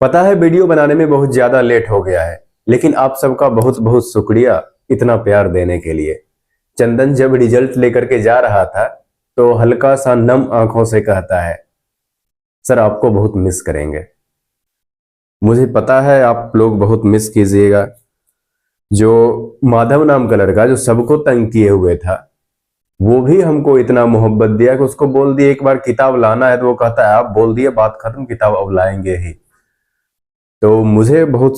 पता है वीडियो बनाने में बहुत ज्यादा लेट हो गया है, लेकिन आप सबका बहुत बहुत शुक्रिया इतना प्यार देने के लिए। चंदन जब रिजल्ट लेकर के जा रहा था तो हल्का सा नम आंखों से कहता है, सर आपको बहुत मिस करेंगे। मुझे पता है आप लोग बहुत मिस कीजिएगा। जो माधव नाम का लड़का जो सबको तंग किए हुए था, वो भी हमको इतना मोहब्बत दिया कि उसको बोल दिए एक बार किताब लाना है तो वो कहता है आप बोल दिए बात खत्म, किताब अब लाएंगे ही। तो मुझे बहुत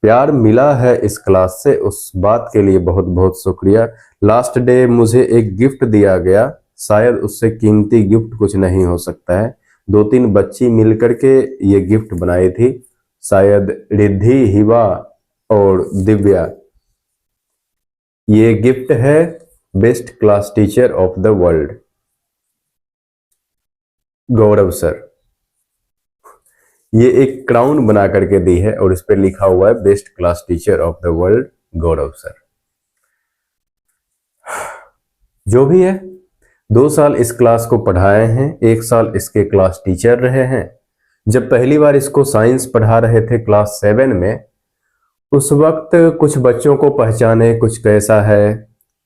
प्यार मिला है इस क्लास से, उस बात के लिए बहुत बहुत शुक्रिया। लास्ट डे मुझे एक गिफ्ट दिया गया, शायद उससे कीमती गिफ्ट कुछ नहीं हो सकता है। 2-3 बच्ची मिलकर के ये गिफ्ट बनाई थी, शायद रिद्धि, हिवा और दिव्या। ये गिफ्ट है best class teacher of the world, Gaurav sir. ये एक क्राउन बना करके दी है और इस पे लिखा हुआ है best class teacher of the world, Gaurav sir. जो भी है, 2 साल इस क्लास को पढ़ाए हैं, 1 साल इसके क्लास टीचर रहे हैं। जब पहली बार इसको साइंस पढ़ा रहे थे क्लास 7 में, उस वक्त कुछ बच्चों को पहचाने कुछ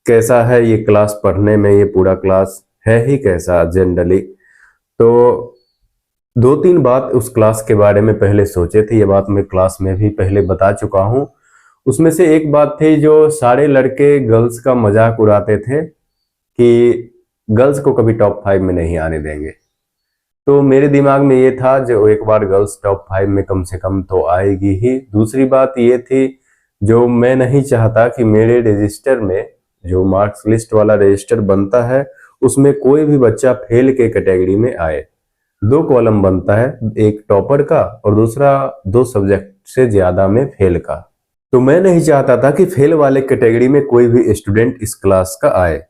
कैसा है ये क्लास पढ़ने में, ये पूरा क्लास है ही कैसा जनरली। तो 2-3 बात उस क्लास के बारे में पहले सोचे थे, ये बात मैं क्लास में भी पहले बता चुका हूं। उसमें से एक बात थी जो सारे लड़के गर्ल्स का मजाक उड़ाते थे कि गर्ल्स को कभी टॉप 5 में नहीं आने देंगे। तो मेरे दिमाग में ये था जो एक बार गर्ल्स टॉप 5 में कम से कम तो आएगी ही। दूसरी बात ये थी जो मैं नहीं चाहता कि मेरे रजिस्टर में जो मार्क्स लिस्ट वाला रजिस्टर बनता है उसमें कोई भी बच्चा फेल के कैटेगरी में आए। 2 कॉलम बनता है, एक टॉपर का और दूसरा 2 सब्जेक्ट से ज्यादा में फेल का। तो मैं नहीं चाहता था कि फेल वाले कैटेगरी में कोई भी स्टूडेंट इस क्लास का आए।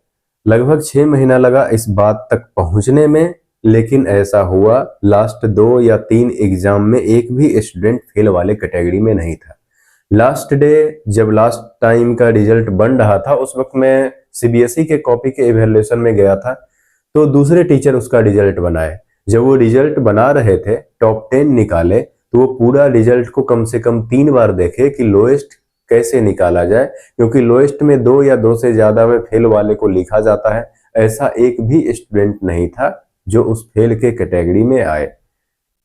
लगभग 6 महीना लगा इस बात तक पहुंचने में, लेकिन ऐसा हुआ लास्ट 2 या 3 एग्जाम में एक भी स्टूडेंट फेल वाले कैटेगरी में नहीं था। लास्ट डे जब लास्ट टाइम का रिजल्ट बन रहा था, उस वक्त मैं सीबीएसई के कॉपी के इवैल्यूएशन में गया था, तो दूसरे टीचर उसका रिजल्ट बनाए। जब वो रिजल्ट बना रहे थे, टॉप 10 निकाले, तो वो पूरा रिजल्ट को कम से कम 3 बार देखे कि लोएस्ट कैसे निकाला जाए, क्योंकि लोएस्ट में 2 या 2 से ज्यादा में फेल वाले को लिखा जाता है। ऐसा एक भी स्टूडेंट नहीं था जो उस फेल के कैटेगरी में आए।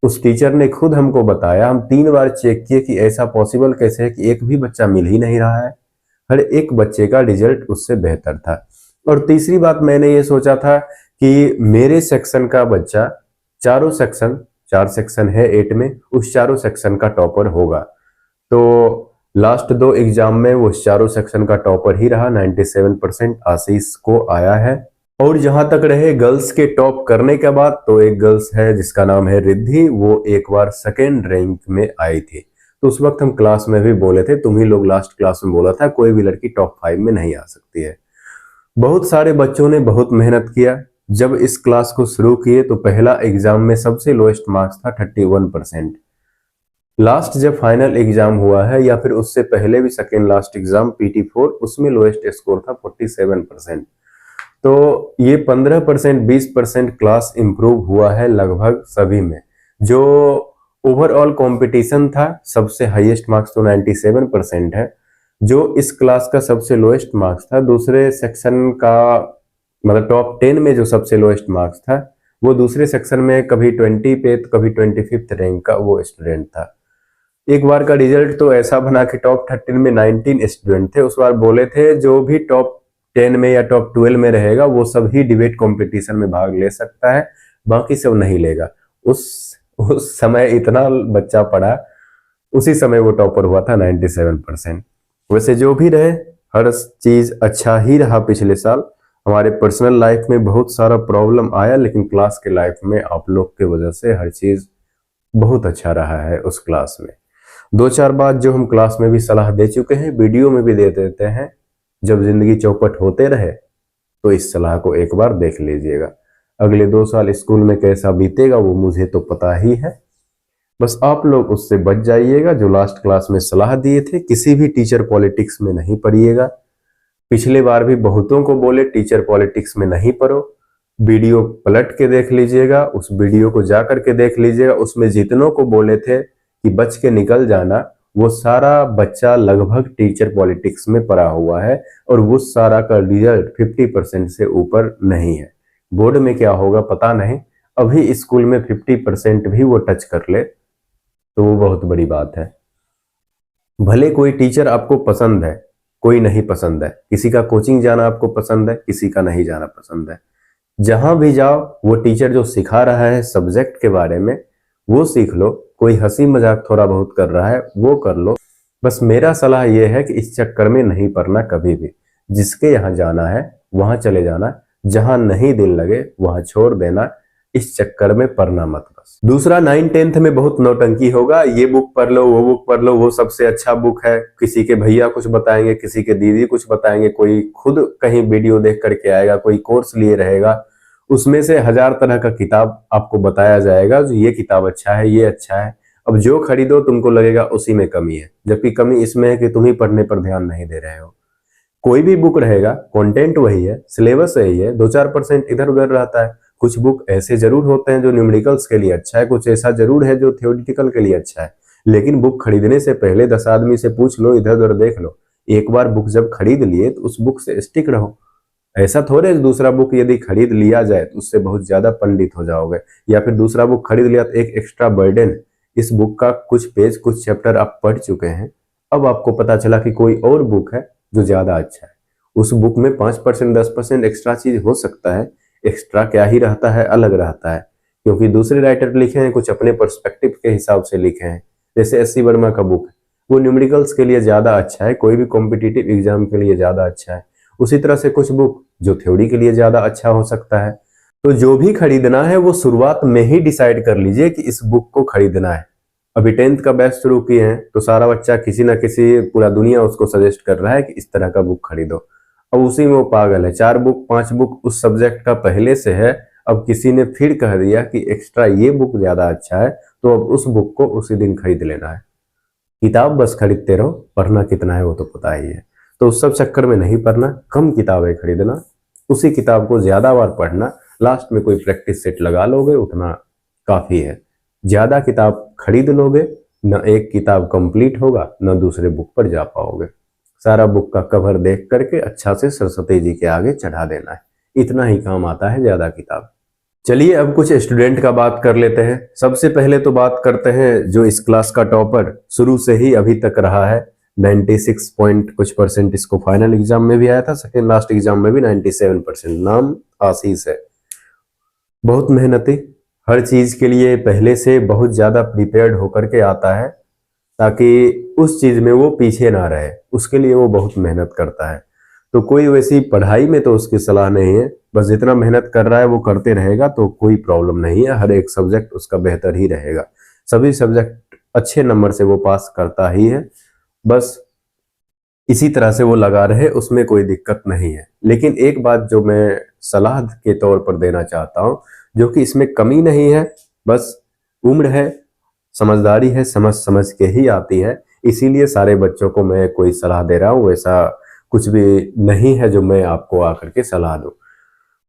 उस टीचर ने खुद हमको बताया, हम 3 बार चेक किए कि ऐसा पॉसिबल कैसे है कि एक भी बच्चा मिल ही नहीं रहा है। हर एक बच्चे का रिजल्ट उससे बेहतर था। और तीसरी बात मैंने ये सोचा था कि मेरे सेक्शन का बच्चा चारों सेक्शन, 4 सेक्शन है 8 में, उस चारों सेक्शन का टॉपर होगा। तो लास्ट 2 एग्जाम में वो चारों सेक्शन का टॉपर ही रहा, 97% आशीष को आया है। और जहां तक रहे गर्ल्स के टॉप करने के बाद, तो एक गर्ल्स है जिसका नाम है रिद्धि, वो एक बार 2nd रैंक में आई थी। तो उस वक्त हम क्लास में भी बोले थे, तुम ही लोग लास्ट क्लास में बोला था कोई भी लड़की टॉप 5 में नहीं आ सकती है। बहुत सारे बच्चों ने बहुत मेहनत किया। जब इस क्लास को शुरू किए तो पहला एग्जाम में सबसे लोएस्ट मार्क्स था 31%। लास्ट जब फाइनल एग्जाम हुआ है या फिर उससे पहले भी 2nd लास्ट एग्जाम PT4, उसमें लोएस्ट स्कोर था 47%। तो ये 15% 20% क्लास इंप्रूव हुआ है लगभग सभी में। जो ओवरऑल कंपटीशन था, सबसे हाईएस्ट मार्क्स तो 97% है। जो इस क्लास का सबसे लोएस्ट मार्क्स था, दूसरे सेक्शन का मतलब टॉप 10 में जो सबसे लोएस्ट मार्क्स था, वो दूसरे सेक्शन में कभी 20 पे तो कभी 25th रैंक का वो स्टूडेंट था। एक बार का रिजल्ट तो ऐसा बना कि टॉप 13 में 19 स्टूडेंट थे। उस बार बोले थे जो भी टॉप 10 में या टॉप 12 में रहेगा वो सब ही डिबेट कंपटीशन में भाग ले सकता है, बाकी सब नहीं लेगा। उस समय इतना बच्चा पढ़ा, उसी समय वो टॉपर हुआ था 97%। वैसे जो भी रहे, हर चीज अच्छा ही रहा। पिछले साल हमारे पर्सनल लाइफ में बहुत सारा प्रॉब्लम आया, लेकिन क्लास के लाइफ में आप लोग के वजह से हर चीज बहुत अच्छा रहा है उस क्लास में। 2-4 बात जो हम क्लास में भी सलाह दे चुके हैं, वीडियो में भी दे देते हैं। जब जिंदगी चौपट होते रहे तो इस सलाह को एक बार देख लीजिएगा। अगले 2 साल स्कूल में कैसा बीतेगा वो मुझे तो पता ही है, बस आप लोग उससे बच जाइएगा। जो लास्ट क्लास में सलाह दिए थे, किसी भी टीचर पॉलिटिक्स में नहीं पढ़िएगा। पिछले बार भी बहुतों को बोले टीचर पॉलिटिक्स में नहीं पढ़ो। वीडियो पलट के देख लीजिएगा, उस वीडियो को जा करके देख लीजिएगा। उसमें जितनों को बोले थे कि बच के निकल जाना, वो सारा बच्चा लगभग टीचर पॉलिटिक्स में पड़ा हुआ है और वो सारा का रिजल्ट 50% से ऊपर नहीं है। बोर्ड में क्या होगा पता नहीं, अभी स्कूल में 50% भी वो टच कर ले तो वो बहुत बड़ी बात है। भले कोई टीचर आपको पसंद है, कोई नहीं पसंद है, किसी का कोचिंग जाना आपको पसंद है, किसी का नहीं जाना पसंद है, जहां भी जाओ वो टीचर जो सिखा रहा है सब्जेक्ट के बारे में वो सीख लो। कोई हंसी मजाक थोड़ा बहुत कर रहा है वो कर लो। बस मेरा सलाह यह है कि इस चक्कर में नहीं पड़ना कभी भी। जिसके यहाँ जाना है वहां चले जाना, जहां नहीं दिल लगे वहां छोड़ देना, इस चक्कर में पढ़ना मत। बस दूसरा, 9th-10th में बहुत नौटंकी होगा, ये बुक पढ़ लो, वो बुक पढ़ लो, वो सबसे अच्छा बुक है, किसी के भैया कुछ बताएंगे, किसी के दीदी कुछ बताएंगे, कोई खुद कहीं वीडियो देख करके आएगा, कोई कोर्स लिए रहेगा, उसमें से 1000 तरह का किताब आपको बताया जाएगा, ये किताब अच्छा है, ये अच्छा है। अब जो खरीदो तुमको लगेगा उसी में कमी है, जबकि कमी इसमें है कि तुम ही पढ़ने पर ध्यान नहीं दे रहे हो। कोई भी बुक रहेगा, कंटेंट वही है, सिलेबस यही है, 2-4% इधर उधर रहता है। कुछ बुक ऐसे जरूर होते हैं जो न्यूमेरिकल्स के लिए अच्छा है, कुछ ऐसा जरूर है जो थ्योरेटिकल के लिए अच्छा है, लेकिन बुक खरीदने से पहले 10 आदमी से पूछ लो, इधर उधर देख लो। एक बार बुक जब खरीद लिए तो उस बुक से स्टिक रहो। ऐसा थोड़े दूसरा बुक यदि खरीद लिया जाए तो उससे बहुत ज्यादा पंडित हो जाओगे, या फिर दूसरा बुक खरीद लिया तो एक एक्स्ट्रा बर्डन। इस बुक का कुछ पेज कुछ चैप्टर आप पढ़ चुके हैं, अब आपको पता चला कि कोई और बुक है जो ज्यादा अच्छा है, उस बुक में 5% 10% एक्स्ट्रा चीज हो सकता है। एक्स्ट्रा क्या ही रहता है, अलग रहता है, क्योंकि दूसरे राइटर लिखे हैं कुछ अपने पर्सपेक्टिव के हिसाब से लिखे हैं। जैसे एस सी वर्मा का बुक है, वो न्यूमेरिकल्स के लिए ज्यादा अच्छा है, कोई भी कॉम्पिटिटिव एग्जाम के लिए ज्यादा अच्छा है। उसी तरह से कुछ बुक जो थ्योरी के लिए ज्यादा अच्छा हो सकता है। तो जो भी खरीदना है वो शुरुआत में ही डिसाइड कर लीजिए कि इस बुक को खरीदना है। अभी 10th का बैच शुरू किए हैं तो सारा बच्चा किसी ना किसी, पूरा दुनिया उसको सजेस्ट कर रहा है कि इस तरह का बुक खरीदो। अब उसी में वो पागल है, 4 बुक 5 बुक उस सब्जेक्ट का पहले से है, अब किसी ने फिर कह दिया कि एक्स्ट्रा ये बुक ज्यादा अच्छा है तो अब उस बुक को उसी दिन खरीद लेना है। किताब बस खरीदते रहो, पढ़ना कितना है वो तो पता ही है। तो उस सब चक्कर में नहीं पढ़ना, कम किताबें खरीदना, उसी किताब को ज्यादा बार पढ़ना, लास्ट में कोई प्रैक्टिस सेट लगा लोगे उतना काफी है। ज्यादा किताब खरीद लोगे न एक किताब कंप्लीट होगा न दूसरे बुक पर जा पाओगे। सारा बुक का कवर देख करके अच्छा से सरस्वती जी के आगे चढ़ा देना है, इतना ही काम आता है ज्यादा किताब। चलिए अब कुछ स्टूडेंट का बात कर लेते हैं। सबसे पहले तो बात करते हैं जो इस क्लास का टॉपर शुरू से ही अभी तक रहा है, 96 पॉइंट कुछ परसेंट इसको फाइनल एग्जाम में भी आया था, सेकेंड लास्ट एग्जाम में भी 97%। नाम आशीष है। बहुत मेहनती, हर चीज के लिए पहले से बहुत ज्यादा प्रिपेयर्ड होकर के आता है ताकि उस चीज में वो पीछे ना रहे, उसके लिए वो बहुत मेहनत करता है। तो कोई वैसी पढ़ाई में तो उसकी सलाह नहीं है, बस जितना मेहनत कर रहा है वो करते रहेगा तो कोई प्रॉब्लम नहीं है, हर एक सब्जेक्ट उसका बेहतर ही रहेगा, सभी सब्जेक्ट अच्छे नंबर से वो पास करता ही है, बस इसी तरह से वो लगा रहे, उसमें कोई दिक्कत नहीं है। लेकिन एक बात जो मैं सलाह के तौर पर देना चाहता हूं, जो कि इसमें कमी नहीं है, बस उम्र है, समझदारी है, समझ समझ के ही आती है, इसीलिए सारे बच्चों को मैं कोई सलाह दे रहा हूं, वैसा कुछ भी नहीं है जो मैं आपको आकर के सलाह दूं।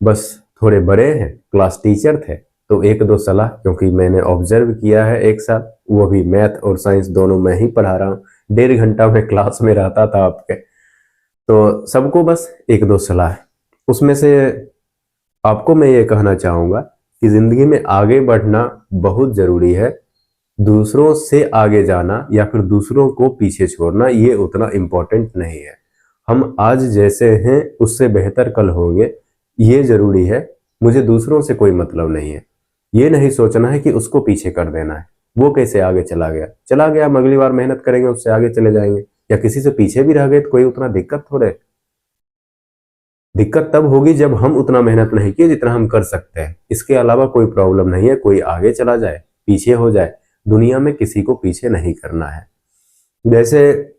बस थोड़े बड़े हैं, क्लास टीचर थे तो एक दो सलाह, क्योंकि मैंने ऑब्जर्व किया है एक साल, वो भी मैथ और साइंस दोनों मैं ही पढ़ा रहा हूँ, 1.5 घंटा मैं क्लास में रहता था आपके, तो सबको बस एक दो सलाह। उसमें से आपको मैं ये कहना चाहूंगा कि जिंदगी में आगे बढ़ना बहुत जरूरी है, दूसरों से आगे जाना या फिर दूसरों को पीछे छोड़ना ये उतना इम्पोर्टेंट नहीं है। हम आज जैसे हैं उससे बेहतर कल होंगे, ये जरूरी है। मुझे दूसरों से कोई मतलब नहीं है, ये नहीं सोचना है कि उसको पीछे कर देना है, वो कैसे आगे चला गया, हम अगली बार मेहनत करेंगे उससे आगे चले जाएंगे, या किसी से पीछे भी रह गए तो कोई उतना दिक्कत थोड़े। दिक्कत तब होगी जब हम उतना मेहनत नहीं किए जितना हम कर सकते हैं, इसके अलावा कोई प्रॉब्लम नहीं है। कोई आगे चला जाए पीछे हो जाए, दुनिया में किसी को पीछे नहीं करना है। जैसे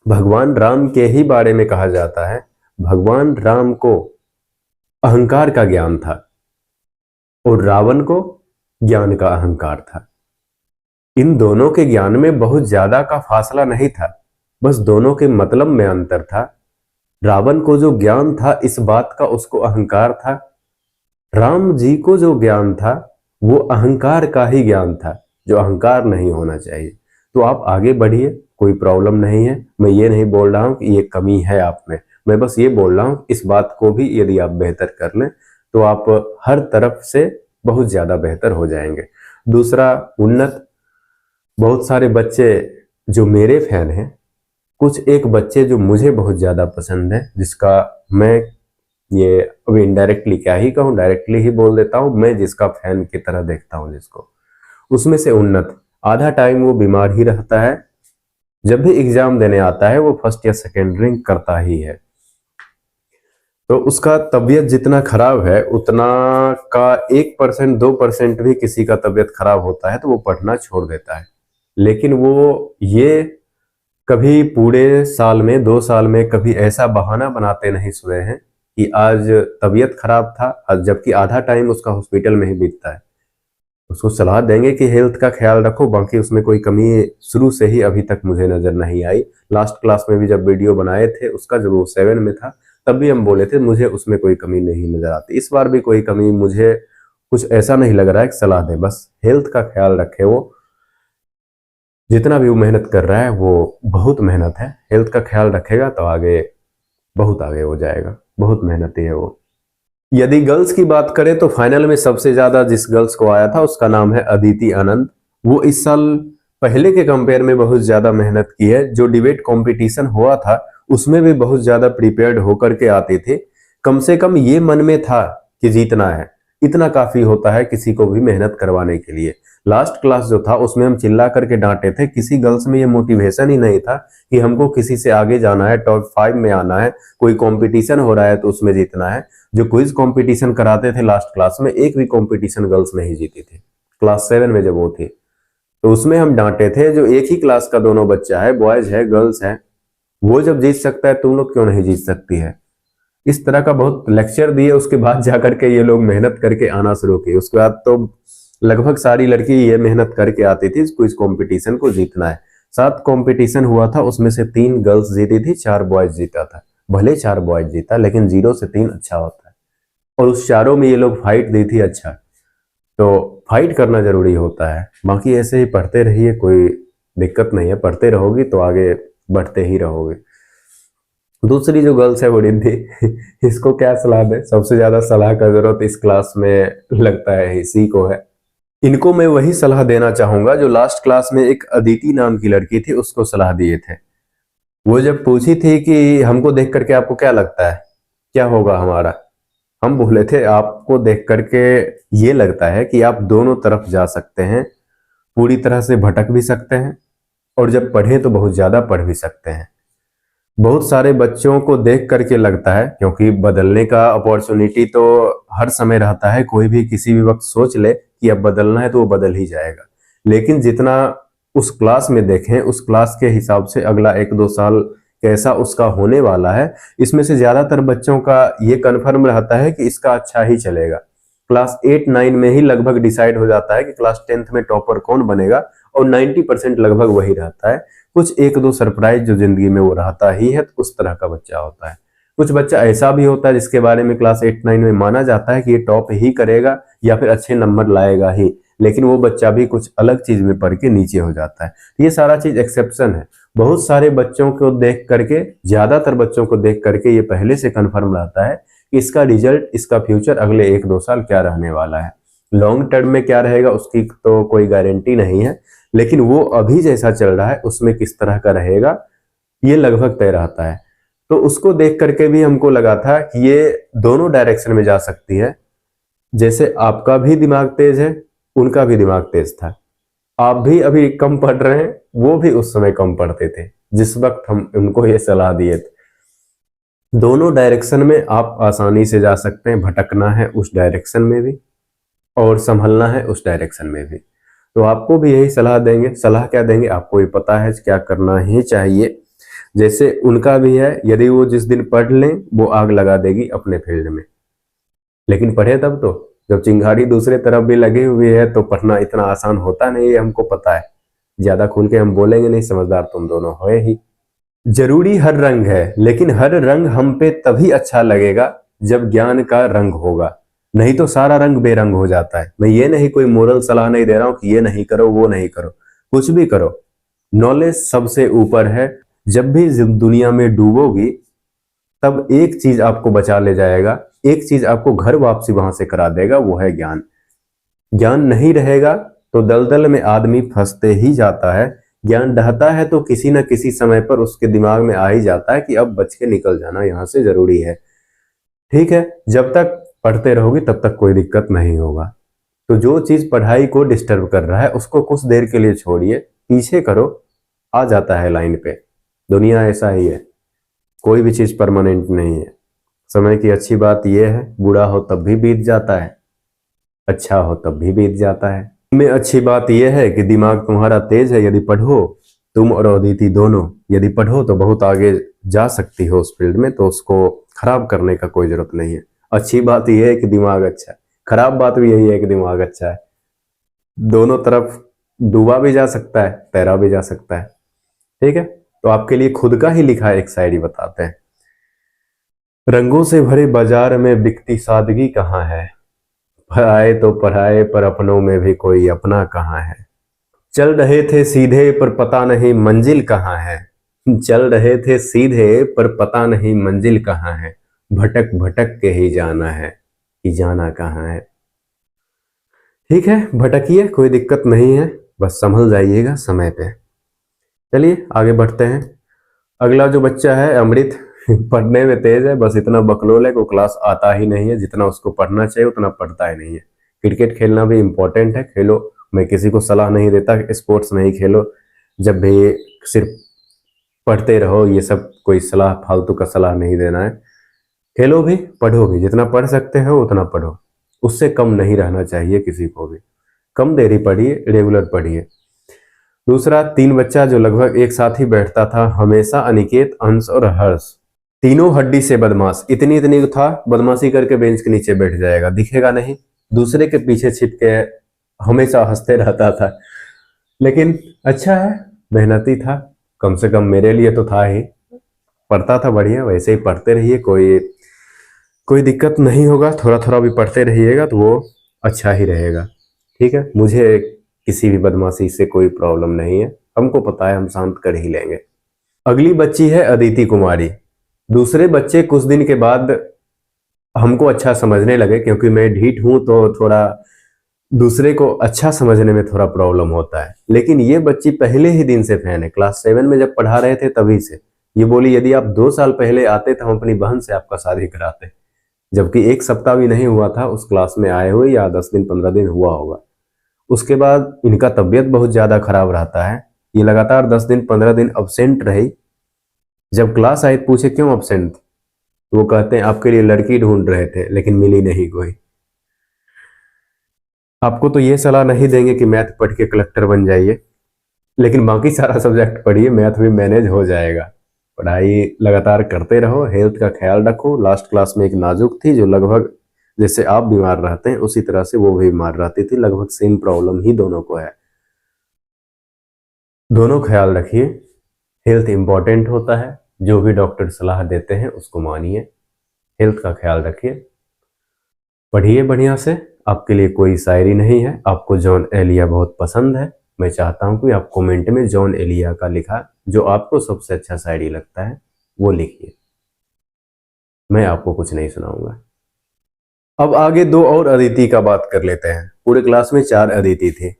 भगवान राम के ही बारे में कहा जाता है, भगवान राम को अहंकार का ज्ञान था और रावण को ज्ञान का अहंकार था। इन दोनों के ज्ञान में बहुत ज्यादा का फासला नहीं था, बस दोनों के मतलब में अंतर था। रावण को जो ज्ञान था इस बात का उसको अहंकार था, राम जी को जो ज्ञान था वो अहंकार का ही ज्ञान था, जो अहंकार नहीं होना चाहिए। तो आप आगे बढ़िए, कोई प्रॉब्लम नहीं है। मैं ये नहीं बोल रहा हूं कि ये कमी है आप में, मैं बस ये बोल रहा हूं इस बात को भी यदि आप बेहतर कर लें तो आप हर तरफ से बहुत ज्यादा बेहतर हो जाएंगे। दूसरा, उन्नत। बहुत सारे बच्चे जो मेरे फैन हैं, कुछ एक बच्चे जो मुझे बहुत ज्यादा पसंद है, जिसका मैं ये अभी इनडायरेक्टली क्या ही कहूँ, डायरेक्टली ही बोल देता हूँ, मैं जिसका फैन की तरह देखता हूँ जिसको, उसमें से उन्नत। आधा टाइम वो बीमार ही रहता है, जब भी एग्जाम देने आता है वो फर्स्ट या सेकेंड रैंक करता ही है। तो उसका तबीयत जितना खराब है उतना का 1% 2% भी किसी का तबीयत खराब होता है तो वो पढ़ना छोड़ देता है। लेकिन वो ये कभी पूरे साल में 2 साल में कभी ऐसा बहाना बनाते नहीं सुने हैं कि आज तबीयत खराब था, जबकि आधा टाइम उसका हॉस्पिटल में ही बीतता है। उसको सलाह देंगे कि हेल्थ का ख्याल रखो, बाकी उसमें कोई कमी शुरू से ही अभी तक मुझे नजर नहीं आई। लास्ट क्लास में भी जब वीडियो बनाए थे उसका, जब वो 7 में था, तब भी हम बोले थे मुझे उसमें कोई कमी नहीं नजर आती। इस बार भी कोई कमी मुझे कुछ ऐसा नहीं लग रहा है कि सलाह दें, बस हेल्थ का ख्याल रखे वो। जितना भी वो मेहनत कर रहा है वो बहुत मेहनत है, हेल्थ का ख्याल रखेगा तो आगे बहुत आगे हो जाएगा, बहुत मेहनती है वो। यदि गर्ल्स की बात करें तो फाइनल में सबसे ज्यादा जिस गर्ल्स को आया था उसका नाम है अदिति आनंद। वो इस साल पहले के कंपेयर में बहुत ज्यादा मेहनत की है। जो डिबेट कंपटीशन हुआ था उसमें भी बहुत ज्यादा प्रिपेयर्ड होकर के आते थे। कम से कम ये मन में था कि जीतना है, इतना काफी होता है किसी को भी मेहनत करवाने के लिए। लास्ट क्लास जो था उसमें हम चिल्ला करके डांटे थे, किसी गर्ल्स में ये मोटिवेशन ही नहीं था कि हमको किसी से आगे जाना है, टॉप 5 में आना है, कोई कंपटीशन हो रहा है तो उसमें जीतना है। जो क्विज कंपटीशन कराते थे लास्ट क्लास में, एक भी कंपटीशन गर्ल्स नहीं जीती थी। क्लास 7 में जब वो थी तो उसमें हम डांटे थे, जो एक ही क्लास का दोनों बच्चा है, बॉयज है गर्ल्स है, वो जब जीत सकता है तुम लोग क्यों नहीं जीत सकती है। इस तरह का बहुत लेक्चर दिए। उसके बाद जाकर के ये लोग मेहनत करके आना शुरू किए। उसके बाद तो लगभग सारी लड़की ये मेहनत करके आती थी क्विज कंपटीशन को जीतना है। 7 कंपटीशन हुआ था, उसमें से 3 गर्ल्स जीती थी, 4 बॉयज जीता था। भले 4 बॉयज जीता लेकिन 0 से 3 अच्छा होता है, और उस चारों में ये लोग फाइट दी थी। अच्छा, तो फाइट करना जरूरी होता है। बाकी ऐसे ही पढ़ते रहिए, कोई दिक्कत नहीं है, पढ़ते रहोगी तो आगे बढ़ते ही रहोगे। दूसरी जो गर्ल्स है वो रिद्धि, इसको क्या सलाह दे, सबसे ज्यादा सलाह का जरूरत इस क्लास में लगता है इसी को है। इनको मैं वही सलाह देना चाहूंगा जो लास्ट क्लास में एक अदिति नाम की लड़की थी उसको सलाह दिए थे। वो जब पूछी थी कि हमको देख करके आपको क्या लगता है, क्या होगा हमारा, हम बोले थे आपको देख करके ये लगता है कि आप दोनों तरफ जा सकते हैं, पूरी तरह से भटक भी सकते हैं, और जब पढ़ें तो बहुत ज्यादा पढ़ भी सकते हैं। बहुत सारे बच्चों को देख करके लगता है, क्योंकि बदलने का अपॉर्चुनिटी तो हर समय रहता है, कोई भी किसी भी वक्त सोच ले कि अब बदलना है तो वो बदल ही जाएगा। लेकिन जितना उस क्लास में देखें, उस क्लास के हिसाब से अगला 1-2 साल कैसा उसका होने वाला है, इसमें से ज्यादातर बच्चों का ये कन्फर्म रहता है कि इसका अच्छा ही चलेगा। क्लास 8-9 में ही लगभग डिसाइड हो जाता है कि क्लास 10th में टॉपर कौन बनेगा, और 90% लगभग वही रहता है। कुछ 1-2 सरप्राइज जो जिंदगी में वो रहता ही है, तो उस तरह का बच्चा होता है। कुछ बच्चा ऐसा भी होता है जिसके बारे में क्लास 8-9 में माना जाता है कि ये टॉप ही करेगा या फिर अच्छे नंबर लाएगा ही, लेकिन वो बच्चा भी कुछ अलग चीज में पढ़ के नीचे हो जाता है। ये सारा चीज एक्सेप्शन है। बहुत सारे बच्चों को देख करके, ज्यादातर बच्चों को देख करके ये पहले से कंफर्म रहता है कि इसका रिजल्ट, इसका फ्यूचर अगले 1-2 साल क्या रहने वाला है। लॉन्ग टर्म में क्या रहेगा उसकी तो कोई गारंटी नहीं है, लेकिन वो अभी जैसा चल रहा है उसमें किस तरह का रहेगा ये लगभग तय रहता है। तो उसको देख करके भी हमको लगा था कि ये दोनों डायरेक्शन में जा सकती है। जैसे आपका भी दिमाग तेज है, उनका भी दिमाग तेज था। आप भी अभी कम पढ़ रहे हैं, वो भी उस समय कम पढ़ते थे जिस वक्त हम उनको ये सलाह दिए थे। दोनों डायरेक्शन में आप आसानी से जा सकते हैं, भटकना है उस डायरेक्शन में भी और संभलना है उस डायरेक्शन में भी। तो आपको भी यही सलाह देंगे। सलाह क्या देंगे आपको ये पता है, क्या करना ही चाहिए। जैसे उनका भी है, यदि वो जिस दिन पढ़ लें वो आग लगा देगी अपने फील्ड में, लेकिन पढ़े तब तो, जब चिंगारी दूसरे तरफ भी लगी हुई है तो पढ़ना इतना आसान होता नहीं है, हमको पता है। ज्यादा खुल के हम बोलेंगे नहीं, समझदार तुम दोनों हो ही। जरूरी हर रंग है, लेकिन हर रंग हम पे तभी अच्छा लगेगा जब ज्ञान का रंग होगा, नहीं तो सारा रंग बेरंग हो जाता है। मैं ये नहीं कोई मोरल सलाह नहीं दे रहा हूं कि ये नहीं करो वो नहीं करो, कुछ भी करो, नॉलेज सबसे ऊपर है। जब भी दुनिया में डूबोगी तब एक चीज आपको बचा ले जाएगा, एक चीज आपको घर वापसी वहां से करा देगा, वो है ज्ञान। ज्ञान नहीं रहेगा तो दलदल में आदमी फंसते ही जाता है। ज्ञान ढहता है तो किसी न किसी समय पर उसके दिमाग में आ ही जाता है कि अब बच के निकल जाना यहां से जरूरी है। ठीक है, जब तक पढ़ते रहोगे तब तक कोई दिक्कत नहीं होगा। तो जो चीज पढ़ाई को डिस्टर्ब कर रहा है उसको कुछ देर के लिए छोड़िए, पीछे करो, आ जाता है लाइन पे। दुनिया ऐसा ही है, कोई भी चीज परमानेंट नहीं है। समय की अच्छी बात यह है, बुरा हो तब भी बीत जाता है, अच्छा हो तब भी बीत जाता है। में अच्छी बात यह है कि दिमाग तुम्हारा तेज है। यदि पढ़ो, तुम और अदिति दोनों यदि पढ़ो तो बहुत आगे जा सकती हो उस फील्ड में, तो उसको खराब करने का कोई जरूरत नहीं है। अच्छी बात यह है कि दिमाग अच्छा है, खराब बात भी यही है कि दिमाग अच्छा है। दोनों तरफ डूबा भी जा सकता है, तैरा भी जा सकता है। ठीक है, तो आपके लिए खुद का ही लिखा एक शायरी बताते हैं। रंगों से भरे बाजार में बिकती सादगी कहाँ है, पढ़ाए तो पढ़ाए पर अपनों में भी कोई अपना कहाँ है। चल रहे थे सीधे पर पता नहीं मंजिल कहाँ है, चल रहे थे सीधे पर पता नहीं मंजिल कहाँ है। भटक भटक के ही जाना है कि जाना कहाँ है। ठीक है, भटकिए, कोई दिक्कत नहीं है, बस संभल जाइएगा समय पे। चलिए आगे बढ़ते हैं। अगला जो बच्चा है अमृत, पढ़ने में तेज है, बस इतना बकलोल है को क्लास आता ही नहीं है। जितना उसको पढ़ना चाहिए उतना पढ़ता ही नहीं है। क्रिकेट खेलना भी इंपॉर्टेंट है, खेलो, मैं किसी को सलाह नहीं देता कि स्पोर्ट्स नहीं खेलो। जब भी सिर्फ पढ़ते रहो, ये सब कोई सलाह, फालतू का सलाह नहीं देना है। खेलो भी, पढ़ो भी, जितना पढ़ सकते हो उतना पढ़ो, उससे कम नहीं रहना चाहिए किसी को भी। कम देरी पढ़िए, रेगुलर पढ़िए। दूसरा, तीन बच्चा जो लगभग एक साथ ही बैठता था हमेशा, अनिकेत, अंश और हर्ष। तीनों हड्डी से बदमाश, इतनी इतनी था, बदमाशी करके बेंच के नीचे बैठ जाएगा, दिखेगा नहीं, दूसरे के पीछे छिप के हमेशा हंसते रहता था। लेकिन अच्छा है, मेहनती था, कम से कम मेरे लिए तो था ही। पढ़ता था बढ़िया, वैसे ही पढ़ते रहिए, कोई दिक्कत नहीं होगा। थोड़ा थोड़ा भी पढ़ते रहिएगा तो वो अच्छा ही रहेगा। ठीक है, मुझे किसी भी बदमाशी से कोई प्रॉब्लम नहीं है, हमको पता है हम शांत कर ही लेंगे। अगली बच्ची है अदिति कुमारी। दूसरे बच्चे कुछ दिन के बाद हमको अच्छा समझने लगे, क्योंकि मैं ढीठ हूं तो थोड़ा दूसरे को अच्छा समझने में थोड़ा प्रॉब्लम होता है। लेकिन ये बच्ची पहले ही दिन से फैन है, क्लास 7 में जब पढ़ा रहे थे तभी से। ये बोली यदि आप 2 साल पहले आते तो हम अपनी बहन से आपका शादी कराते। जबकि एक सप्ताह भी नहीं हुआ था उस क्लास में आए हुए, या 10 दिन 15 दिन हुआ होगा। उसके बाद इनका तबीयत बहुत ज्यादा खराब रहता है, ये लगातार 10 दिन 15 दिन अब्सेंट रही। जब क्लास आई पूछे क्यों अब्सेंट, वो कहते हैं आपके लिए लड़की ढूंढ रहे थे लेकिन मिली नहीं कोई। आपको तो ये सलाह नहीं देंगे कि मैथ पढ़ के कलेक्टर बन जाइए, लेकिन बाकी सारा सब्जेक्ट पढ़िए, मैथ भी मैनेज हो जाएगा। पढ़ाई लगातार करते रहो, हेल्थ का ख्याल रखो। लास्ट क्लास में एक नाजुक थी जो लगभग जैसे आप बीमार रहते हैं उसी तरह से वो भी बीमार रहती थी, लगभग सेम प्रॉब्लम ही दोनों को है। दोनों ख्याल रखिए, हेल्थ इंपॉर्टेंट होता है, जो भी डॉक्टर सलाह देते हैं उसको मानिए, हेल्थ का ख्याल रखिए, पढ़िए बढ़िया से। आपके लिए कोई शायरी नहीं है, आपको जॉन एलिया बहुत पसंद है, मैं चाहता हूं कि आप कमेंट में जॉन एलिया का लिखा जो आपको सबसे अच्छा शायरी लगता है वो लिखिए, मैं आपको कुछ नहीं सुनाऊंगा। अब आगे दो और अदिति का बात कर लेते हैं। पूरे क्लास में 4 अदिति थे।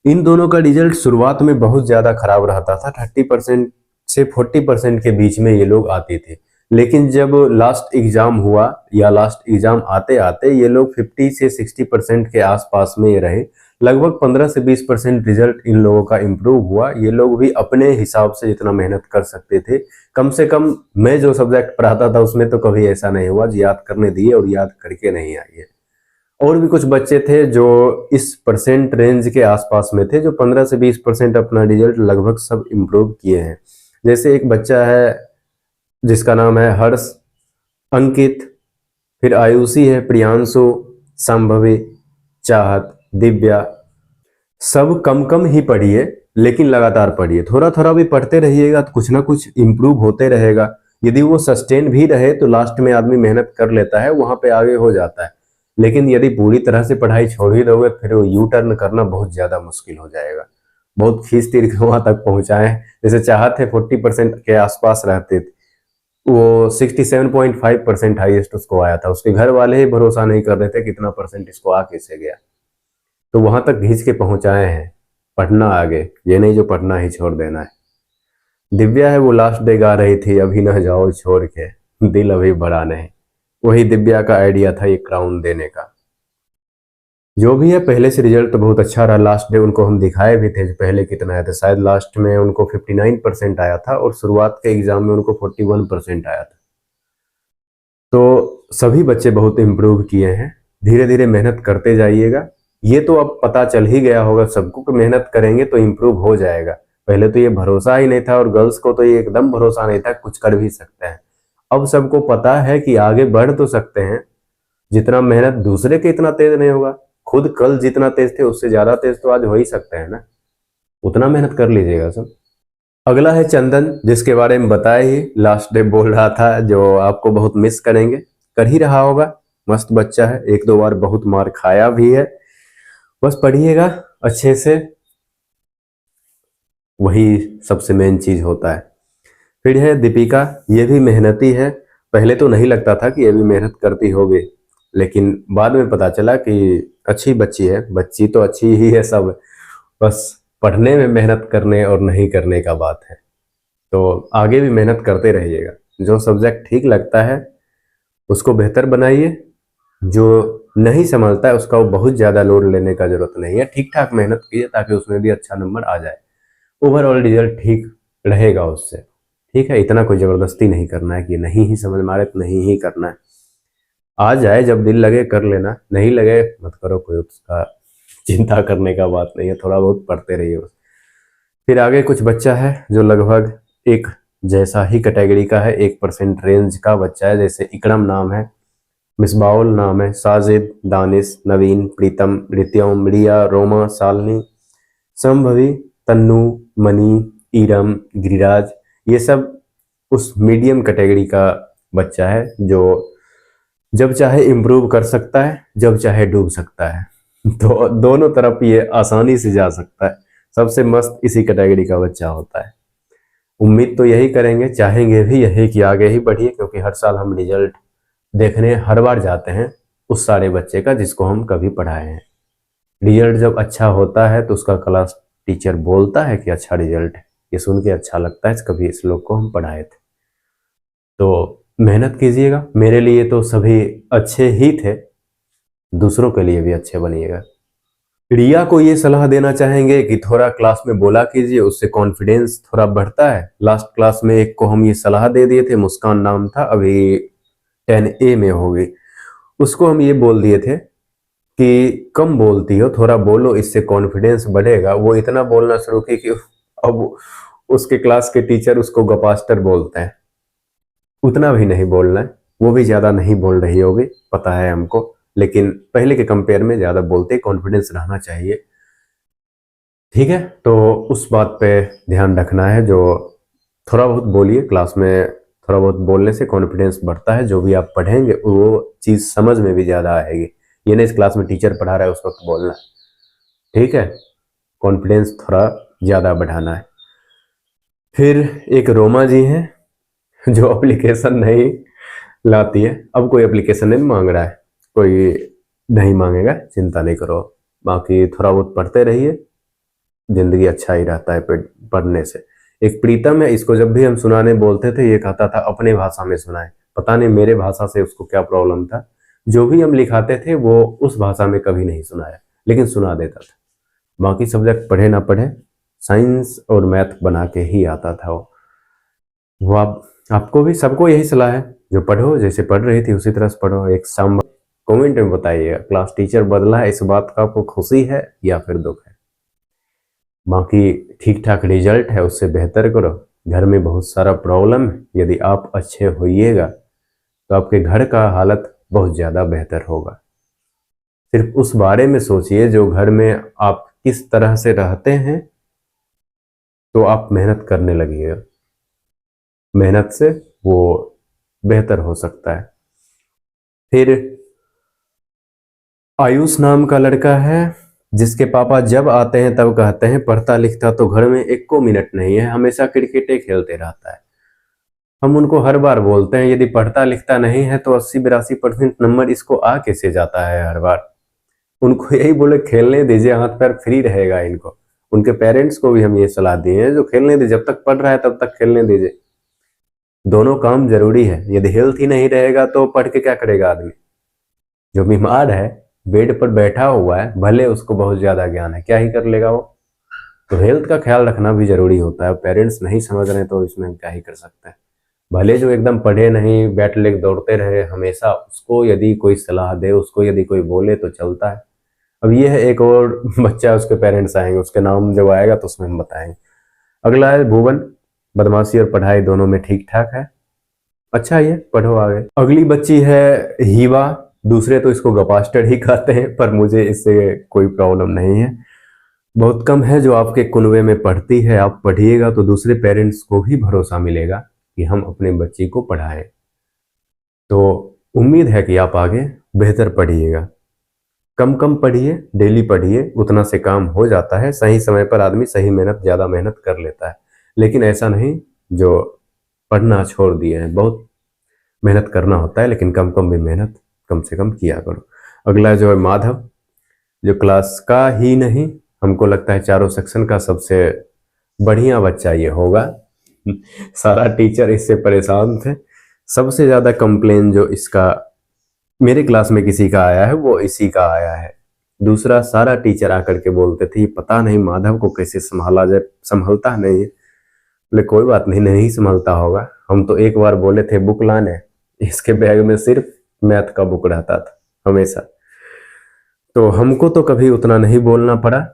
इन दोनों का रिजल्ट शुरुआत में बहुत ज्यादा खराब रहता था, 30% से 40% के बीच में ये लोग आते थे। लेकिन जब लास्ट एग्जाम हुआ या लास्ट एग्जाम आते आते ये लोग 50 से 60% के आसपास में रहे। लगभग 15 से 20% रिजल्ट इन लोगों का इम्प्रूव हुआ। ये लोग भी अपने हिसाब से जितना मेहनत कर सकते थे, कम से कम मैं जो सब्जेक्ट पढ़ाता था उसमें तो कभी ऐसा नहीं हुआ याद करने दिए और याद करके नहीं आए। और भी कुछ बच्चे थे जो इस परसेंट रेंज के आसपास में थे, जो 15 से 20% अपना रिजल्ट लगभग सब इम्प्रूव किए हैं। जैसे एक बच्चा है जिसका नाम है हर्ष, अंकित, फिर आयुषी है, प्रियांशु, संभवी, चाहत, दिव्या। सब कम कम ही पढ़िए लेकिन लगातार पढ़िए, थोड़ा थोड़ा भी पढ़ते रहिएगा तो कुछ ना कुछ इम्प्रूव होते रहेगा। यदि वो सस्टेन भी रहे तो लास्ट में आदमी मेहनत कर लेता है, वहां पे आगे हो जाता है। लेकिन यदि पूरी तरह से पढ़ाई छोड़ ही दोगे फिर वो यू टर्न करना बहुत ज्यादा मुश्किल हो जाएगा। बहुत खींच तीर के वहां तक पहुंचाए हैं। जैसे चाहते 40% के आसपास रहते थे, वो 67.5% हाईएस्ट उसको आया था। उसके घर वाले ही भरोसा नहीं कर रहे थे कितना परसेंट इसको आ कैसे गया, तो वहां तक खींच के पहुंचाए हैं। पढ़ना आगे, ये नहीं जो पढ़ना ही छोड़ देना है। दिव्या है वो लास्ट डे गा रही थी, अभी न जाओ छोड़ के, दिल अभी बड़ा नहीं। वही दिव्या का आइडिया था ये क्राउन देने का। जो भी है, पहले से रिजल्ट तो बहुत अच्छा रहा। लास्ट डे उनको हम दिखाए भी थे पहले कितना आया था। शायद लास्ट में उनको 59% आया था और शुरुआत के एग्जाम में उनको 41% आया था। तो सभी बच्चे बहुत इम्प्रूव किए हैं। धीरे धीरे मेहनत करते जाइएगा। ये तो अब पता चल ही गया होगा सबको कि मेहनत करेंगे तो इम्प्रूव हो जाएगा। पहले तो ये भरोसा ही नहीं था, और गर्ल्स को तो ये एकदम भरोसा नहीं था कुछ कर भी सकते हैं। अब सबको पता है कि आगे बढ़ तो सकते हैं, जितना मेहनत दूसरे के इतना तेज नहीं होगा। खुद कल जितना तेज थे उससे ज्यादा तेज तो आज हो ही सकते हैं ना, उतना मेहनत कर लीजिएगा सब। अगला है चंदन, जिसके बारे में बताया ही, लास्ट डे बोल रहा था जो आपको बहुत मिस करेंगे। कर ही रहा होगा, मस्त बच्चा है, एक दो बार बहुत मार खाया भी है। बस पढ़िएगा अच्छे से, वही सबसे मेन चीज होता है। फिर है दीपिका, ये भी मेहनती है। पहले तो नहीं लगता था कि ये भी मेहनत करती होगी, लेकिन बाद में पता चला कि अच्छी बच्ची है। बच्ची तो अच्छी ही है सब, बस पढ़ने में मेहनत करने और नहीं करने का बात है। तो आगे भी मेहनत करते रहिएगा। जो सब्जेक्ट ठीक लगता है उसको बेहतर बनाइए, जो नहीं समझता है उसका वो बहुत ज़्यादा लोड लेने का जरूरत नहीं है। ठीक ठाक मेहनत कीजिए ताकि उसमें भी अच्छा नंबर आ जाए, ओवरऑल रिजल्ट ठीक रहेगा उससे। ठीक है, इतना कोई ज़बरदस्ती नहीं करना है कि नहीं ही समझ में आ रहा है तो नहीं ही करना है। आ जाए जब दिल लगे कर लेना, नहीं लगे मत करो, कोई उसका चिंता करने का बात नहीं है। थोड़ा बहुत पढ़ते रहिए बस। फिर आगे कुछ बच्चा है जो लगभग एक जैसा ही कैटेगरी का है, 1% रेंज का बच्चा है। जैसे इकरम नाम है, मिसबाउल नाम है, साजिद, दानिश, नवीन, प्रीतम, रित्यम, रिया, रोमा, शालिनी, संभवी, तन्नू, मनी, ईरम, गिरिराज, ये सब उस मीडियम कैटेगरी का बच्चा है जो जब चाहे इम्प्रूव कर सकता है, जब चाहे डूब सकता है। तो दोनों तरफ ये आसानी से जा सकता है। सबसे मस्त इसी कैटेगरी का बच्चा होता है। उम्मीद तो यही करेंगे, चाहेंगे भी यही कि आगे ही बढ़िए, क्योंकि हर साल हम रिजल्ट देखने हर बार जाते हैं उस सारे बच्चे का जिसको हम कभी पढ़ाए हैं। रिजल्ट जब अच्छा होता है तो उसका क्लास टीचर बोलता है कि अच्छा रिजल्ट है, ये सुन के अच्छा लगता है कभी इस लोग को हम पढ़ाए थे। तो मेहनत कीजिएगा। मेरे लिए तो सभी अच्छे ही थे, दूसरों के लिए भी अच्छे बनिएगा। रिया को ये सलाह देना चाहेंगे कि थोड़ा क्लास में बोला कीजिए, उससे कॉन्फिडेंस थोड़ा बढ़ता है। लास्ट क्लास में एक को हम ये सलाह दे दिए थे, मुस्कान नाम था, अभी 10A में होगी। उसको हम ये बोल दिए थे कि कम बोलती हो, थोड़ा बोलो, इससे कॉन्फिडेंस बढ़ेगा। वो इतना बोलना शुरू की कि अब उसके क्लास के टीचर उसको गपास्टर बोलते हैं। उतना भी नहीं बोलना है, वो भी ज्यादा नहीं बोल रही होगी पता है हमको, लेकिन पहले के कंपेयर में ज्यादा बोलते, कॉन्फिडेंस रहना चाहिए। ठीक है, तो उस बात पे ध्यान रखना है। जो थोड़ा बहुत बोलिए क्लास में, थोड़ा बहुत बोलने से कॉन्फिडेंस बढ़ता है। जो भी आप पढ़ेंगे वो चीज़ समझ में भी ज़्यादा आएगी। ये नहीं इस क्लास में टीचर पढ़ा रहा है उस वक्त बोलना है। ठीक है, कॉन्फिडेंस थोड़ा ज़्यादा बढ़ाना है। फिर एक रोमा जी हैं जो एप्लीकेशन नहीं लाती है। अब कोई एप्लीकेशन नहीं मांग रहा है, कोई नहीं मांगेगा, चिंता नहीं करो। बाकी थोड़ा बहुत पढ़ते रहिए, जिंदगी अच्छा ही रहता है पढ़ने से। एक प्रीतम है, इसको जब भी हम सुनाने बोलते थे ये कहता था अपने भाषा में सुनाए। पता नहीं मेरे भाषा से उसको क्या प्रॉब्लम था, जो भी हम लिखाते थे वो उस भाषा में कभी नहीं सुनाया, लेकिन सुना देता था। बाकी सब्जेक्ट पढ़े ना पढ़े, साइंस और मैथ बना के ही आता था वो आपको भी सबको यही सलाह है, जो पढ़ो जैसे पढ़ रही थी उसी तरह से पढ़ो। एक सम कमेंट में बताइए क्लास टीचर बदला है, इस बात का आपको खुशी है या फिर दुख है। बाकी ठीक ठाक रिजल्ट है, उससे बेहतर करो। घर में बहुत सारा प्रॉब्लम है, यदि आप अच्छे होइएगा तो आपके घर का हालत बहुत ज़्यादा बेहतर होगा। सिर्फ उस बारे में सोचिए जो घर में आप किस तरह से रहते हैं, तो आप मेहनत करने लगिएगा। मेहनत से वो बेहतर हो सकता है। फिर आयुष नाम का लड़का है, जिसके पापा जब आते हैं तब कहते हैं पढ़ता लिखता तो घर में एक को मिनट नहीं है, हमेशा क्रिकेटे खेलते रहता है। हम उनको हर बार बोलते हैं यदि पढ़ता लिखता नहीं है तो 80-82% नंबर इसको आ कैसे जाता है हर बार। उनको यही बोले खेलने दीजिए, हाथ पैर फ्री रहेगा इनको। उनके पेरेंट्स को भी हम ये सलाह दिए हैं जो खेलने दीजिए, जब तक पढ़ रहा है तब तक खेलने दीजिए। दोनों काम जरूरी है। यदि हेल्थ ही नहीं रहेगा तो पढ़ के क्या करेगा आदमी। जो बीमार है, बेड पर बैठा हुआ है, भले उसको बहुत ज्यादा ज्ञान है, क्या ही कर लेगा वो। तो हेल्थ का ख्याल रखना भी जरूरी होता है। पेरेंट्स नहीं समझ रहे तो इसमें हम क्या ही कर सकते हैं। भले जो एकदम पढ़े नहीं, बैट लेग दौड़ते रहे हमेशा, उसको यदि कोई सलाह दे, उसको यदि कोई बोले तो चलता है। अब ये है एक और बच्चा, उसके पेरेंट्स आएंगे, उसके नाम जब आएगा तो उसमें हम बताएंगे। अगला है भुवन। बदमाशी और पढ़ाई दोनों में ठीक ठाक है, अच्छा ही है, पढ़ो आगे। अगली बच्ची है हीवा। दूसरे तो इसको गपास्टर ही कहते हैं, पर मुझे इससे कोई प्रॉब्लम नहीं है। बहुत कम है जो आपके कुनबे में पढ़ती है। आप पढ़िएगा तो दूसरे पेरेंट्स को भी भरोसा मिलेगा कि हम अपने बच्ची को पढ़ाएं। तो उम्मीद है कि आप आगे बेहतर पढ़िएगा। कम कम पढ़िए, डेली पढ़िए, उतना से काम हो जाता है। सही समय पर आदमी सही मेहनत, ज़्यादा मेहनत कर लेता है। लेकिन ऐसा नहीं जो पढ़ना छोड़ दिए हैं, बहुत मेहनत करना होता है, लेकिन कम कम भी मेहनत कम से कम किया करो। अगला जो है माधव, जो क्लास का ही नहीं, हमको लगता है चारों सेक्शन का सबसे बढ़िया बच्चा ये होगा। सारा टीचर इससे परेशान थे। सबसे ज़्यादा कंप्लेन जो इसका मेरे क्लास में किसी का आया है वो इसी का आया है। दूसरा, सारा टीचर आकर के बोलते थे पता नहीं माधव को कैसे संभाला जाए, संभलता नहीं है। बोले कोई बात नहीं, नहीं संभलता होगा। हम तो एक बार बोले थे बुक लाने, इसके बैग में सिर्फ मैथ का बुक रहता था हमेशा। तो हमको तो कभी उतना नहीं बोलना पड़ा।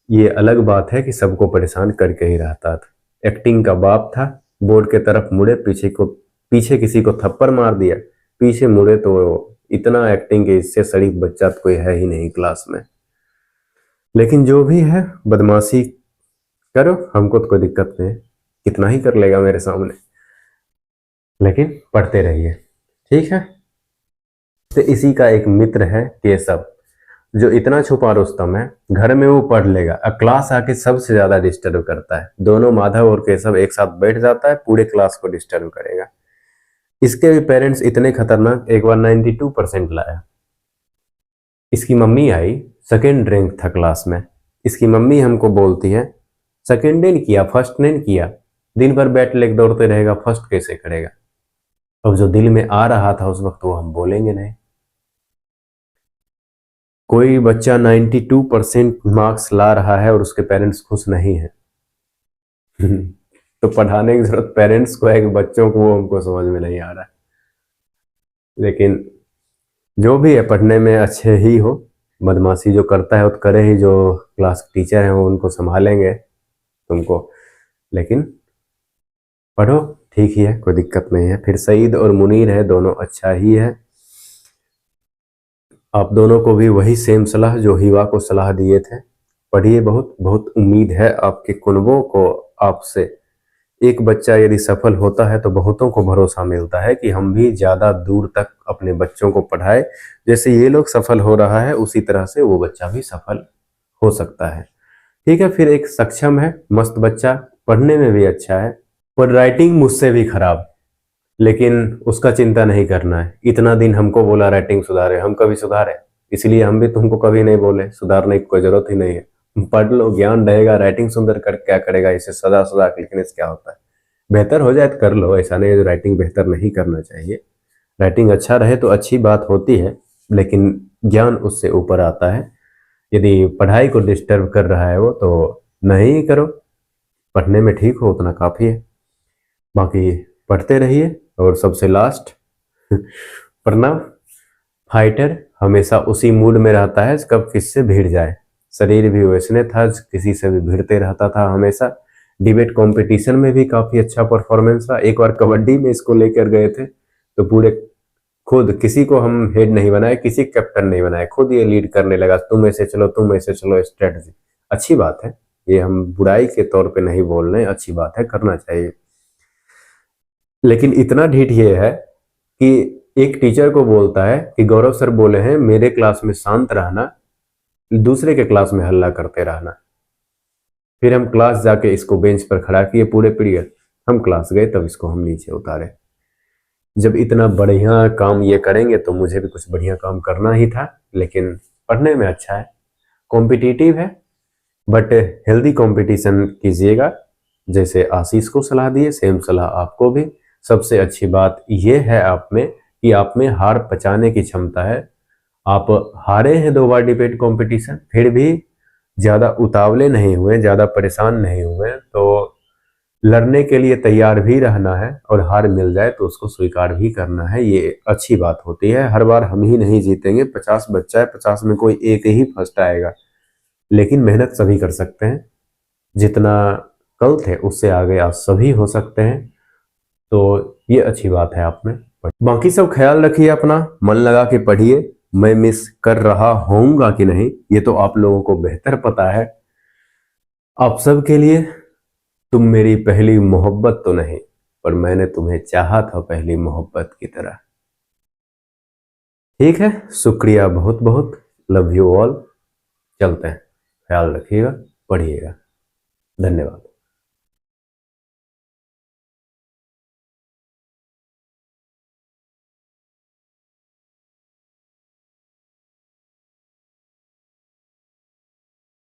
ये अलग बात है कि सबको परेशान करके ही रहता था। एक्टिंग का बाप था। बोर्ड के तरफ मुड़े, पीछे किसी को थप्पड़ मार दिया, पीछे मुड़े तो इतना एक्टिंग के इससे शरीफ बच्चा तो कोई है ही नहीं क्लास में। लेकिन जो भी है, बदमाशी करो, हमको तो कोई दिक्कत नहीं, कितना ही कर लेगा मेरे सामने, लेकिन पढ़ते रहिए, ठीक है। तो इसी का एक मित्र है केशव, जो इतना छुपा रुस्तम है। घर में वो पढ़ लेगा, अब क्लास आके सबसे ज्यादा डिस्टर्ब करता है। दोनों माधव और केशव एक साथ बैठ जाता है, पूरे क्लास को डिस्टर्ब करेगा। इसके भी पेरेंट्स इतने खतरनाक, एक बार 92% लाया। इसकी मम्मी आई, सेकेंड रैंक था क्लास में। इसकी मम्मी हमको बोलती है सेकेंड नहीं किया, फर्स्ट नहीं किया, दिन भर बैट लेके दौड़ते रहेगा, फर्स्ट कैसे करेगा। अब जो दिल में आ रहा था उस वक्त वो हम बोलेंगे नहीं। कोई बच्चा 92% मार्क्स ला रहा है और उसके पेरेंट्स खुश नहीं है तो पढ़ाने की जरूरत पेरेंट्स को है कि बच्चों को, वो हमको समझ में नहीं आ रहा है। लेकिन जो भी है, पढ़ने में अच्छे ही हो। बदमाशी जो करता है वो तो करे ही, जो क्लास टीचर हैं वो उनको संभालेंगे तुमको। लेकिन पढ़ो, ठीक ही है, कोई दिक्कत नहीं है। फिर सईद और मुनीर है, दोनों अच्छा ही है। आप दोनों को भी वही सेम सलाह जो हिवा को सलाह दिए थे, पढ़िए बहुत। बहुत उम्मीद है आपके कुनबों को आपसे। एक बच्चा यदि सफल होता है तो बहुतों को भरोसा मिलता है कि हम भी ज्यादा दूर तक अपने बच्चों को पढ़ाए। जैसे ये लोग सफल हो रहा है उसी तरह से वो बच्चा भी सफल हो सकता है, ठीक है। फिर एक सक्षम है, मस्त बच्चा, पढ़ने में भी अच्छा है, पर राइटिंग मुझसे भी खराब, लेकिन उसका चिंता नहीं करना है। इतना दिन हमको बोला राइटिंग सुधारे, हम कभी सुधारे? इसलिए हम भी तुमको कभी नहीं बोले सुधारने की कोई जरूरत ही नहीं है। पढ़ लो, ज्ञान रहेगा। राइटिंग सुंदर कर क्या करेगा, इसे सदा सदा लिखने से क्या होता है। बेहतर हो जाए तो कर लो, ऐसा नहीं है राइटिंग बेहतर नहीं करना चाहिए। राइटिंग अच्छा रहे तो अच्छी बात होती है, लेकिन ज्ञान उससे ऊपर आता है। यदि पढ़ाई को डिस्टर्ब कर रहा है वो, तो नहीं करो। पढ़ने में ठीक हो उतना काफी है, बाकी पढ़ते रहिए। और सबसे लास्ट प्रणव, फाइटर, हमेशा उसी मूड में रहता है कब किससे भिड़ जाए। शरीर भी वैसने था, किसी से भी भिड़ते रहता था हमेशा। डिबेट कंपटीशन में भी काफी अच्छा परफॉर्मेंस रहा। एक बार कबड्डी में इसको लेकर गए थे तो पूरे, खुद किसी को हम हेड नहीं बनाए, किसी कैप्टन नहीं बनाए, खुद ये लीड करने लगा, तुम ऐसे चलो, तुम ऐसे चलो, स्ट्रेटजी। अच्छी बात है, ये हम बुराई के तौर पे नहीं बोल रहे, अच्छी बात है, करना चाहिए। लेकिन इतना ढीठ ये है कि एक टीचर को बोलता है कि गौरव सर बोले हैं मेरे क्लास में शांत रहना, दूसरे के क्लास में हल्ला करते रहना। फिर हम क्लास जाके इसको बेंच पर खड़ा किए पूरे पीरियड, हम क्लास गए तब इसको हम नीचे उतारे। जब इतना बढ़िया काम ये करेंगे तो मुझे भी कुछ बढ़िया काम करना ही था, लेकिन पढ़ने में अच्छा है, कॉम्पिटिटिव है, बट हेल्दी कंपटीशन कीजिएगा। जैसे आशीष को सलाह दिए सेम सलाह आपको भी। सबसे अच्छी बात यह है आप में कि आप में हार पचाने की क्षमता है। आप हारे हैं 2 बार डिबेट कंपटीशन, फिर भी ज्यादा उतावले नहीं हुए, ज्यादा परेशान नहीं हुए, तो लड़ने के लिए तैयार भी रहना है और हार मिल जाए तो उसको स्वीकार भी करना है। ये अच्छी बात होती है। हर बार हम ही नहीं जीतेंगे, 50 बच्चा है, 50 में कोई एक ही फर्स्ट आएगा, लेकिन मेहनत सभी कर सकते हैं। जितना कल थे उससे आगे आज सभी हो सकते हैं, तो ये अच्छी बात है आप में। बाकी सब ख्याल रखिए अपना, मन लगा के पढ़िए। मैं मिस कर रहा होऊंगा कि नहीं ये तो आप लोगों को बेहतर पता है। आप सब के लिए तुम मेरी पहली मोहब्बत तो नहीं, पर मैंने तुम्हें चाहा था पहली मोहब्बत की तरह। ठीक है, शुक्रिया बहुत बहुत, लव यू ऑल। चलते हैं, ख्याल रखिएगा, पढ़िएगा, धन्यवाद।